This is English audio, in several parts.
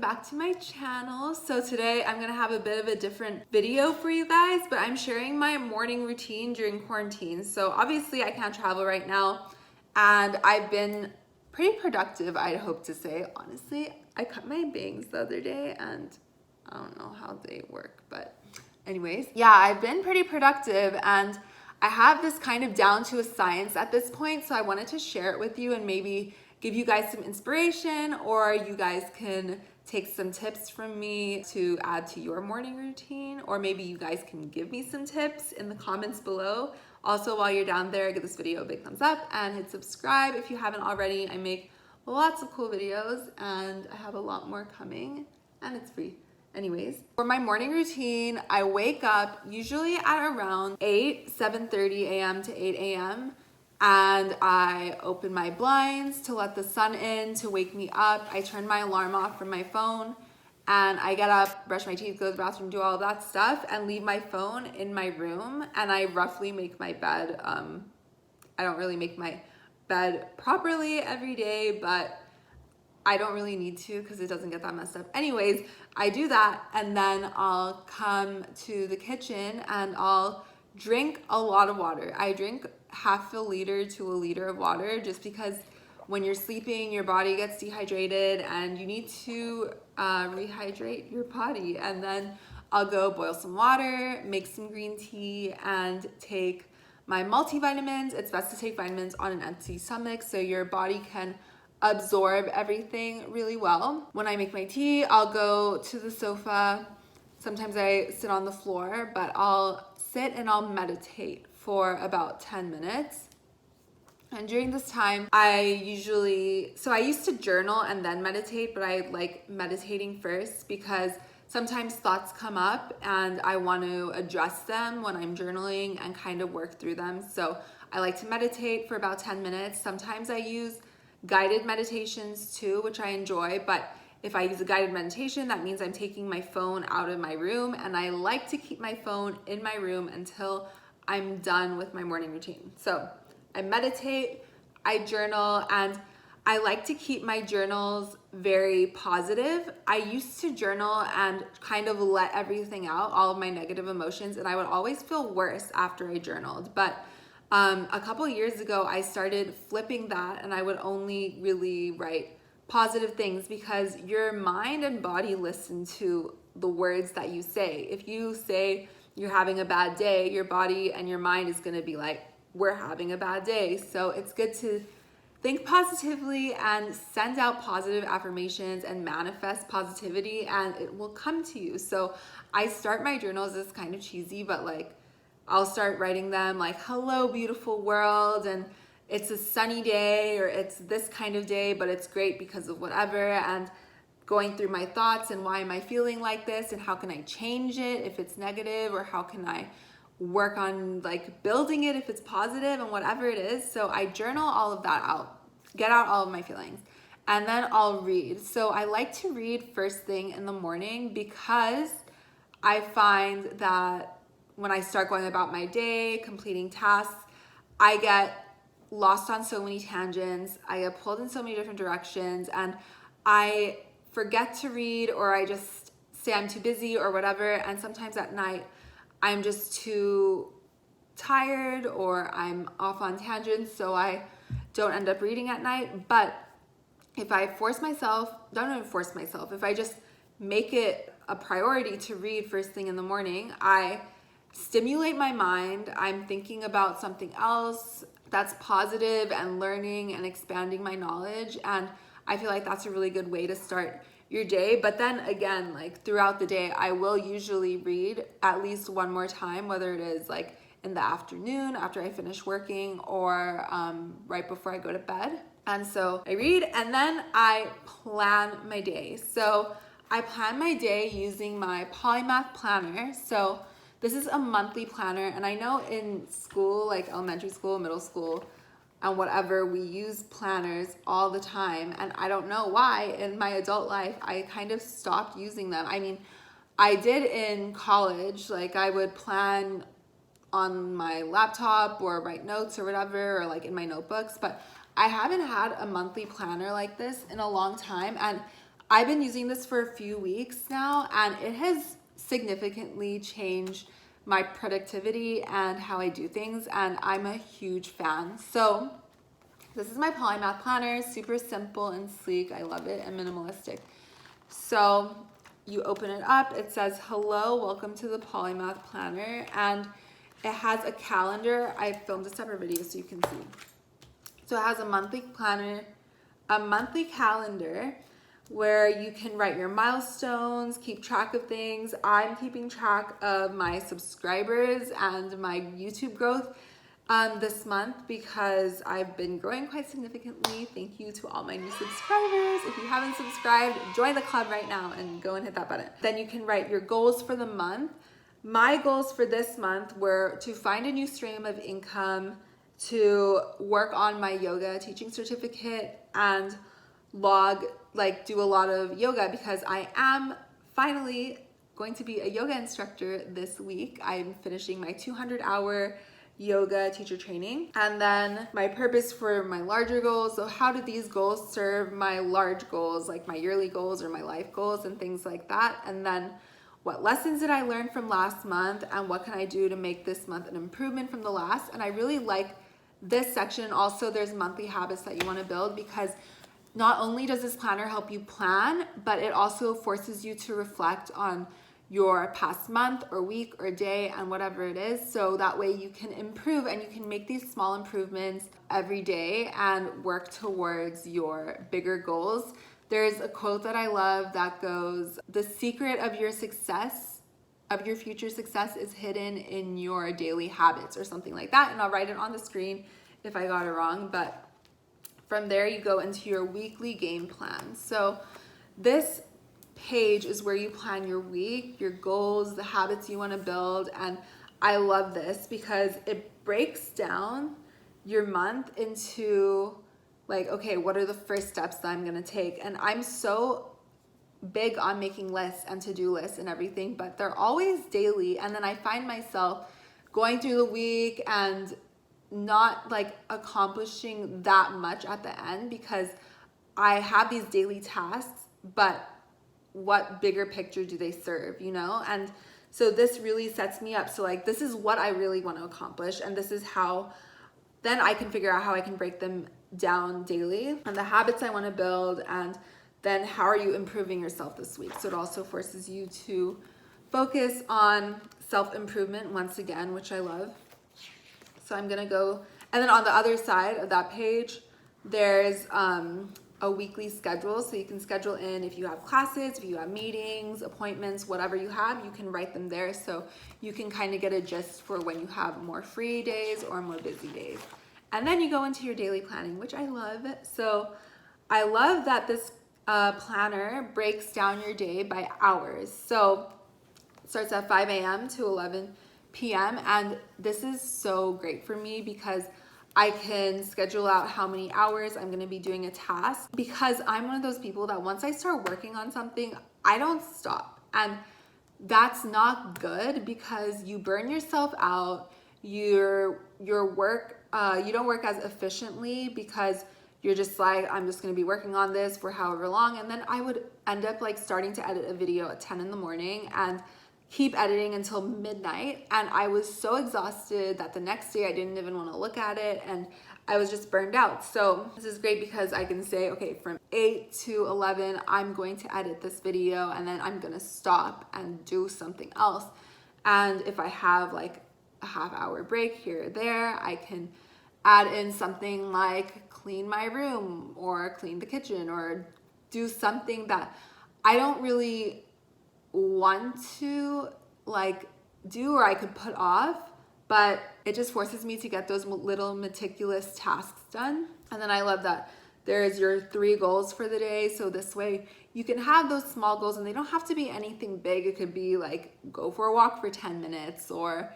back to my channel. So today I'm gonna have a bit of a different video for you guys, but I'm sharing my morning routine during quarantine. So obviously I can't travel right now, and I've been pretty productive, I'd hope to say. Honestly, I cut my bangs the other day and I don't know how they work, but anyways, yeah, I've been pretty productive and I have this kind of down to a science at this point. So I wanted to share it with you and maybe give you guys some inspiration, or you guys can take some tips from me to add to your morning routine, or maybe you guys can give me some tips in the comments below. Also, while you're down there, give this video a big thumbs up and hit subscribe if you haven't already. I make lots of cool videos and I have a lot more coming, and it's free. Anyways, for my morning routine, I wake up usually at around 7:30 a.m. to 8 a.m. and I open my blinds to let the sun in to wake me up. I turn my alarm off from my phone and I get up, brush my teeth, go to the bathroom, do all of that stuff, and leave my phone in my room. And I roughly make my bed. I don't really make my bed properly every day, but I don't really need to because it doesn't get that messed up. Anyways, I do that and then I'll come to the kitchen and I'll drink a lot of water. I drink half a liter to a liter of water just because when you're sleeping, your body gets dehydrated and you need to rehydrate your body. And then I'll go boil some water, make some green tea, and take my multivitamins. It's best to take vitamins on an empty stomach so your body can absorb everything really well. When I make my tea, I'll go to the sofa. Sometimes I sit on the floor, but I'll sit and I'll meditate for about 10 minutes. And during this time, I used to journal and then meditate, but I like meditating first because sometimes thoughts come up and I want to address them when I'm journaling and kind of work through them. So I like to meditate for about 10 minutes. Sometimes I use guided meditations too, which I enjoy, but if I use a guided meditation, that means I'm taking my phone out of my room, and I like to keep my phone in my room until I'm done with my morning routine. So I meditate, I journal, and I like to keep my journals very positive. I used to journal and kind of let everything out, all of my negative emotions, and I would always feel worse after I journaled. But a couple years ago, I started flipping that and I would only really write positive things because your mind and body listen to the words that you say. If you say you're having a bad day, your body and your mind is going to be like, we're having a bad day. So it's good to think positively and send out positive affirmations and manifest positivity, and it will come to you. So I start my journals, it's kind of cheesy, but like I'll start writing them like, hello, beautiful world, and it's a sunny day, or it's this kind of day, but it's great because of whatever, and going through my thoughts and why am I feeling like this, and how can I change it if it's negative, or how can I work on like building it if it's positive, and whatever it is. So I journal all of that out, get out all of my feelings, and then I'll read. So I like to read first thing in the morning because I find that when I start going about my day, completing tasks, I get lost on so many tangents. I get pulled in so many different directions, and I forget to read, or I just say I'm too busy or whatever. And sometimes at night, I'm just too tired or I'm off on tangents, so I don't end up reading at night. But if I if I just make it a priority to read first thing in the morning, I stimulate my mind. I'm thinking about something else that's positive and learning and expanding my knowledge. And I feel like that's a really good way to start your day. But then again, like throughout the day, I will usually read at least one more time, whether it is like in the afternoon after I finish working, or right before I go to bed. And so I read and then I plan my day. So I plan my day using my POLYMATH planner. So this is a monthly planner, and I know in school, like elementary school, middle school, and whatever, we use planners all the time, and I don't know why in my adult life I kind of stopped using them. I mean, I did in college, like I would plan on my laptop or write notes or whatever, or like in my notebooks, but I haven't had a monthly planner like this in a long time, and I've been using this for a few weeks now, and it has significantly changed my productivity and how I do things, and I'm a huge fan. So this is my POLYMATH planner, super simple and sleek. I love it, and minimalistic. So you open it up, it says, hello, welcome to the POLYMATH planner, and it has a calendar. I filmed a separate video so you can see. So it has a monthly planner, a monthly calendar where you can write your milestones, keep track of things. I'm keeping track of my subscribers and my YouTube growth this month because I've been growing quite significantly. Thank you to all my new subscribers. If you haven't subscribed, join the club right now and go and hit that button. Then you can write your goals for the month. My goals for this month were to find a new stream of income, to work on my yoga teaching certificate, and do a lot of yoga because I am finally going to be a yoga instructor this week. I'm finishing my 200-hour yoga teacher training. And then my purpose for my larger goals. So how do these goals serve my large goals, like my yearly goals or my life goals and things like that? And then what lessons did I learn from last month, and what can I do to make this month an improvement from the last? And I really like this section. Also, there's monthly habits that you want to build, because not only does this planner help you plan, but it also forces you to reflect on your past month or week or day and whatever it is. So that way you can improve, and you can make these small improvements every day and work towards your bigger goals. There's a quote that I love that goes, the secret of your success, of your future success, is hidden in your daily habits, or something like that. And I'll write it on the screen if I got it wrong. But from there, you go into your weekly game plan. So this page is where you plan your week, your goals, the habits you want to build. And I love this because it breaks down your month into like, okay, what are the first steps that I'm going to take? And I'm so big on making lists and to-do lists and everything, but they're always daily. And then I find myself going through the week and not like accomplishing that much at the end because I have these daily tasks, but what bigger picture do they serve, you know? And so this really sets me up. So like, this is what I really want to accomplish, and this is how then I can figure out how I can break them down daily, and the habits I want to build, and then how are you improving yourself this week. So it also forces you to focus on self-improvement once again, which I love. So I'm gonna go, and then on the other side of that page, there's a weekly schedule. So you can schedule in if you have classes, if you have meetings, appointments, whatever you have, you can write them there. So you can kind of get a gist for when you have more free days or more busy days. And then you go into your daily planning, which I love. So I love that this planner breaks down your day by hours. So it starts at 5 a.m. to 11 p.m. And this is so great for me because I can schedule out how many hours I'm going to be doing a task, because I'm one of those people that once I start working on something, I don't stop. And that's not good because you burn yourself out. Your work, you don't work as efficiently because you're just like, I'm just going to be working on this for however long. And then I would end up like starting to edit a video at 10 in the morning and keep editing until midnight, and I was so exhausted that the next day I didn't even want to look at it, and I was just burned out. So this is great because I can say, okay, from 8 to 11 I'm going to edit this video, and then I'm gonna stop and do something else. And if I have like a half-hour break here or there, I can add in something like clean my room or clean the kitchen or do something that I don't really want to like do or I could put off, but it just forces me to get those little meticulous tasks done. And then I love that there's your 3 goals for the day. So this way you can have those small goals, and they don't have to be anything big. It could be like go for a walk for 10 minutes or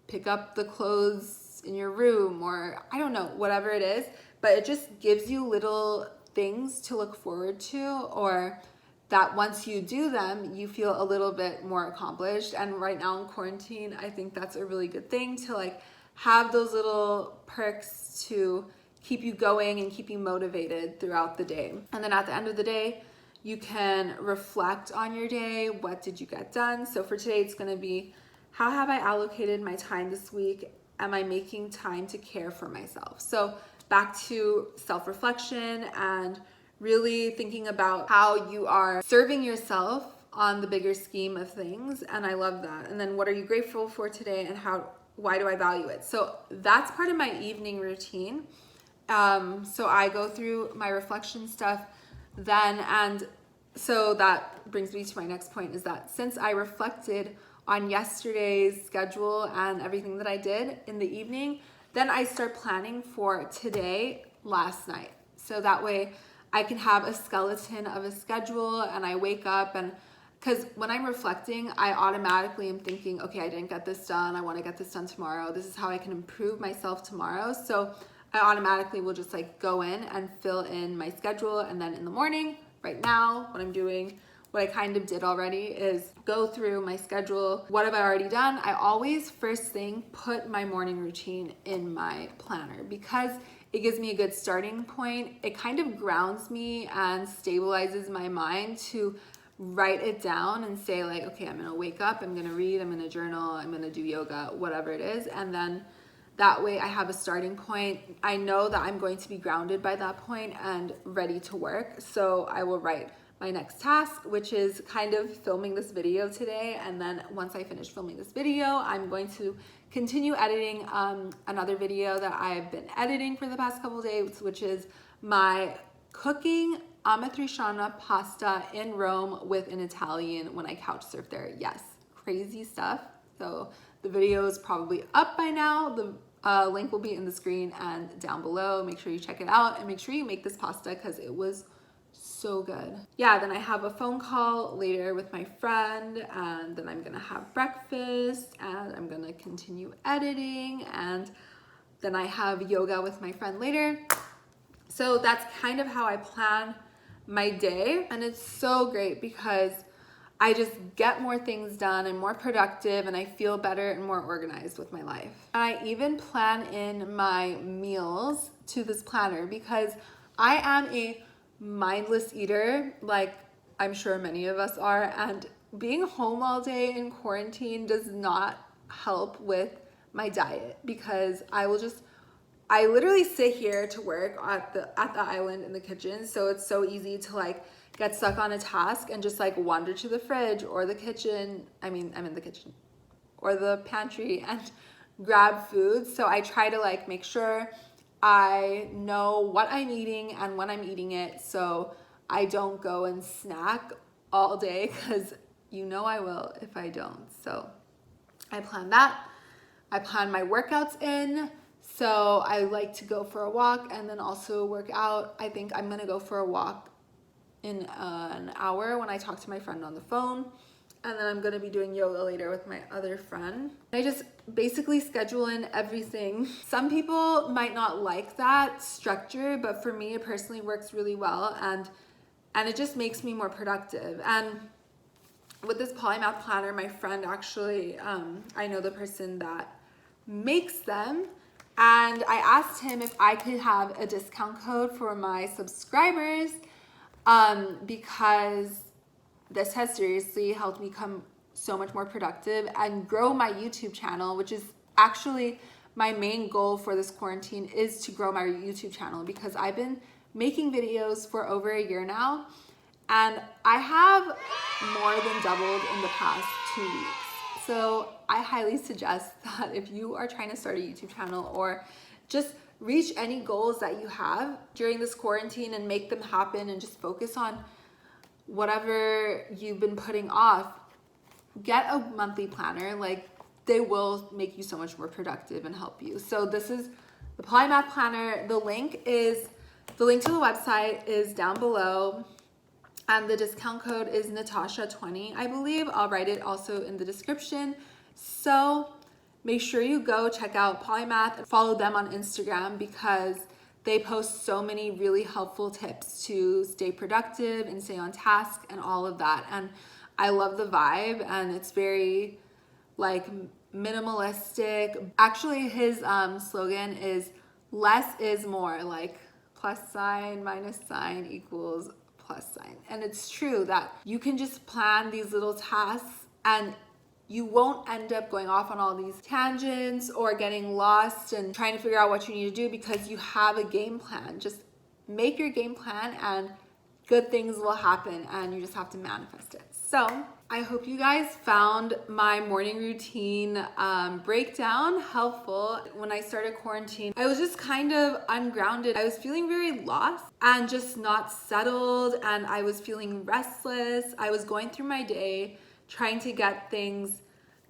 pick up the clothes in your room, or I don't know, whatever it is, but it just gives you little things to look forward to, or that once you do them, you feel a little bit more accomplished. And right now in quarantine, I think that's a really good thing to like have those little perks to keep you going and keep you motivated throughout the day. And then at the end of the day, you can reflect on your day. What did you get done? So for today, it's gonna be, how have I allocated my time this week? Am I making time to care for myself? So back to self-reflection and really thinking about how you are serving yourself on the bigger scheme of things. And I love that. And then what are you grateful for today, and why do I value it? So that's part of my evening routine. So I go through my reflection stuff then, and so that brings me to my next point, is that since I reflected on yesterday's schedule and everything that I did in the evening, then I start planning for today last night. So that way I can have a skeleton of a schedule, and I wake up, and because when I'm reflecting, I automatically am thinking, okay, I didn't get this done. I want to get this done tomorrow. This is how I can improve myself tomorrow. So I automatically will just like go in and fill in my schedule. And then in the morning, right now, what I'm doing, what I kind of did already, is go through my schedule. What have I already done? I always first thing put my morning routine in my planner, because it gives me a good starting point. It kind of grounds me and stabilizes my mind to write it down and say like, okay, I'm gonna wake up, I'm gonna read, I'm gonna journal, I'm gonna do yoga, whatever it is. And then that way I have a starting point. I know that I'm going to be grounded by that point and ready to work. So I will write my next task, which is kind of filming this video today. And then once I finish filming this video, I'm going to continue editing another video that I've been editing for the past couple of days, which is my cooking amatriciana pasta in Rome with an Italian when I couch surf there. Yes, crazy stuff. So the video is probably up by now. The link will be in the screen and down below. Make sure you check it out, and make sure you make this pasta because it was so good. Yeah, then I have a phone call later with my friend, and then I'm gonna have breakfast, and I'm gonna continue editing, and then I have yoga with my friend later. So that's kind of how I plan my day, and it's so great because I just get more things done and more productive, and I feel better and more organized with my life. And I even plan in my meals to this planner because I am a mindless eater, like I'm sure many of us are, and being home all day in quarantine does not help with my diet, because I literally sit here to work at the island in the kitchen, so it's so easy to like get stuck on a task and just like wander to the fridge or the kitchen. I'm in the kitchen or the pantry and grab food. So I try to like make sure I know what I'm eating and when I'm eating it, so I don't go and snack all day, because you know I will if I don't. So I plan that. I plan my workouts in. So I like to go for a walk and then also work out. I think I'm gonna go for a walk in an hour when I talk to my friend on the phone. And then I'm gonna be doing yoga later with my other friend. I just basically schedule in everything. Some people might not like that structure, but for me, it personally works really well, and it just makes me more productive. And with this POLYMATH planner, my friend actually, I know the person that makes them, and I asked him if I could have a discount code for my subscribers, because this has seriously helped me become so much more productive and grow my YouTube channel, which is actually my main goal for this quarantine, is to grow my YouTube channel, because I've been making videos for over a year now, and I have more than doubled in the past 2 weeks. So I highly suggest that if you are trying to start a YouTube channel or just reach any goals that you have during this quarantine and make them happen, and just focus on whatever you've been putting off, get a monthly planner. Like, they will make you so much more productive and help you. So this is the POLYMATH planner. The link to the website is down below, and the discount code is Natasha20, I believe. I'll write it also in the description. So make sure you go check out POLYMATH and follow them on Instagram, because they post so many really helpful tips to stay productive and stay on task and all of that. And I love the vibe, and it's very like minimalistic. Actually, his slogan is less is more, like plus sign minus sign equals plus sign. And it's true that you can just plan these little tasks and you won't end up going off on all these tangents or getting lost and trying to figure out what you need to do because you have a game plan. Just make your game plan and good things will happen, and you just have to manifest it. So I hope you guys found my morning routine breakdown helpful. When I started quarantine, I was just kind of ungrounded. I was feeling very lost and just not settled, and I was feeling restless. I was going through my day trying to get things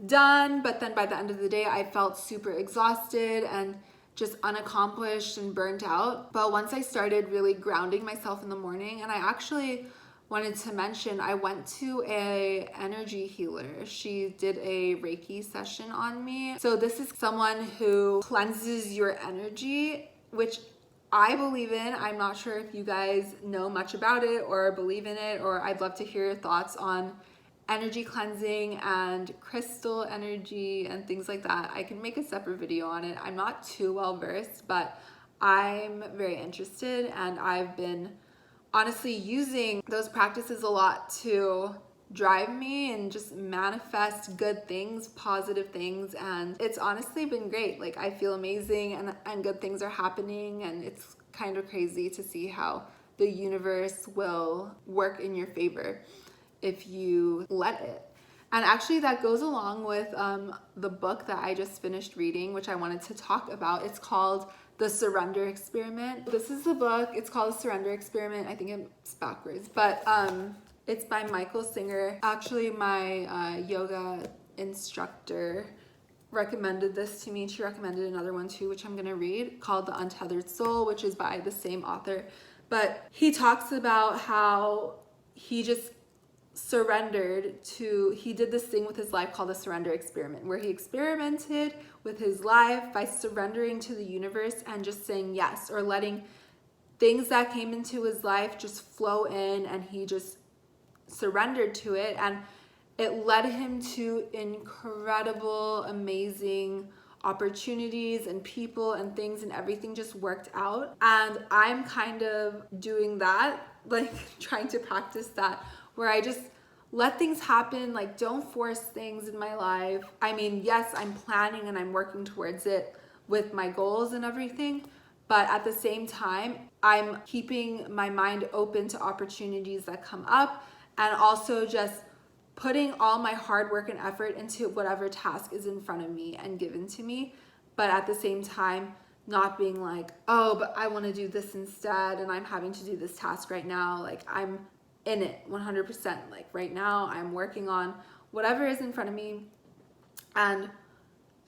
done, but then by the end of the day, I felt super exhausted and just unaccomplished and burnt out. But once I started really grounding myself in the morning, and I actually wanted to mention, I went to a energy healer. She did a Reiki session on me. So this is someone who cleanses your energy, which I believe in. I'm not sure if you guys know much about it or believe in it, or I'd love to hear your thoughts on energy cleansing and crystal energy and things like that. I can make a separate video on it. I'm not too well versed, but I'm very interested, and I've been honestly using those practices a lot to drive me and just manifest good things, positive things, and it's honestly been great. Like, I feel amazing and good things are happening, and it's kind of crazy to see how the universe will work in your favor if you let it. And actually that goes along with the book that I just finished reading, which I wanted to talk about. It's called The Surrender Experiment. This is the book. It's called The Surrender Experiment. I think it's backwards, but it's by Michael Singer. Actually, my yoga instructor recommended this to me. She recommended another one too, which I'm gonna read, called The Untethered Soul, which is by the same author. But he talks about how he just surrendered to, he did this thing with his life called the surrender experiment, where he experimented with his life by surrendering to the universe and just saying yes, or letting things that came into his life just flow in, and he just surrendered to it, and it led him to incredible, amazing opportunities and people and things, and everything just worked out. And I'm kind of doing that, like trying to practice that, where I just let things happen, like don't force things in my life. I mean, yes, I'm planning and I'm working towards it with my goals and everything, but at the same time, I'm keeping my mind open to opportunities that come up, and also just putting all my hard work and effort into whatever task is in front of me and given to me, but at the same time, not being like, oh, but I want to do this instead, and I'm having to do this task right now. Like, I'm in it 100%. Like right now, I'm working on whatever is in front of me and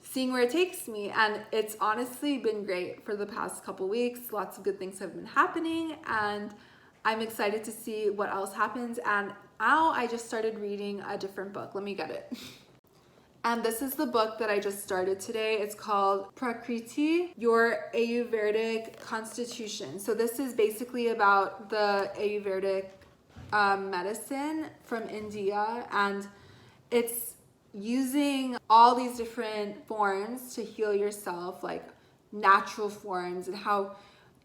seeing where it takes me. And it's honestly been great for the past couple weeks. Lots of good things have been happening, and I'm excited to see what else happens. And now I just started reading a different book. Let me get it. And this is the book that I just started today. It's called Prakriti, Your Ayurvedic Constitution. So this is basically about the Ayurvedic medicine from India, and it's using all these different forms to heal yourself, like natural forms, and how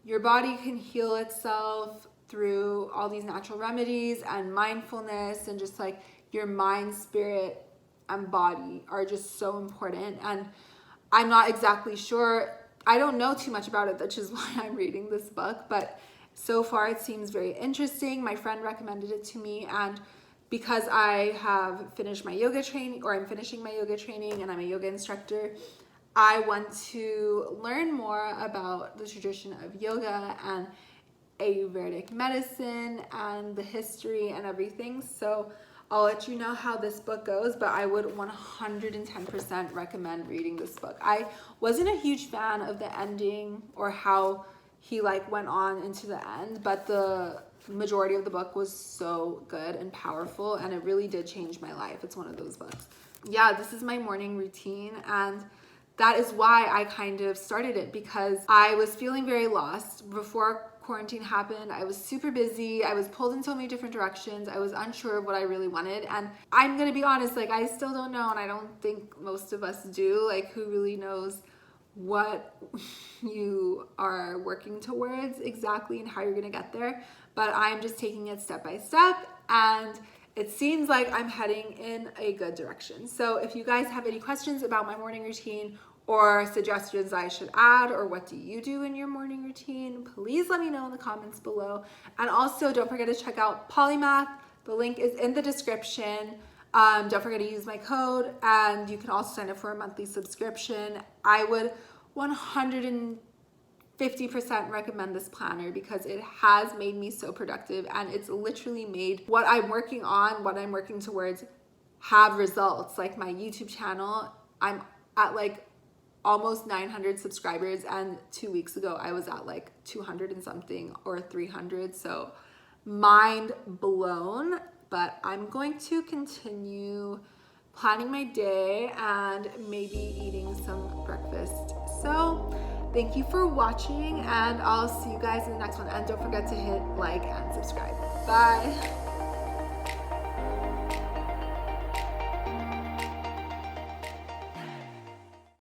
your body can heal itself through all these natural remedies and mindfulness, and just like your mind, spirit, and body are just so important. And I'm not exactly sure, I don't know too much about it, which is why I'm reading this book, but so far it seems very interesting. My friend recommended it to me, and because I have finished my yoga training, or I'm finishing my yoga training, and I'm a yoga instructor, I want to learn more about the tradition of yoga and Ayurvedic medicine and the history and everything. So I'll let you know how this book goes, but I would 110% recommend reading this book. I wasn't a huge fan of the ending or how he like went on into the end, but the majority of the book was so good and powerful, and it really did change my life. It's one of those books. Yeah, this is my morning routine, and that is why I kind of started it, because I was feeling very lost before quarantine happened. I was super busy. I was pulled in so many different directions. I was unsure of what I really wanted. And I'm gonna be honest, like I still don't know, and I don't think most of us do. Like, who really knows what you are working towards exactly and how you're gonna get there? but I'm just taking it step by step, and it seems like I'm heading in a good direction. So if you guys have any questions about my morning routine or suggestions I should add, or what do you do in your morning routine, please let me know in the comments below. And also don't forget to check out POLYMATH. The link is in the description. Don't forget to use my code, and you can also sign up for a monthly subscription. I would 150% recommend this planner because it has made me so productive, and it's literally made what I'm working on, what I'm working towards, have results. Like my YouTube channel, I'm at like almost 900 subscribers, and 2 weeks ago I was at like 200 and something or 300. So mind blown. But I'm going to continue planning my day and maybe eating some breakfast. So thank you for watching, and I'll see you guys in the next one. And don't forget to hit like and subscribe. Bye.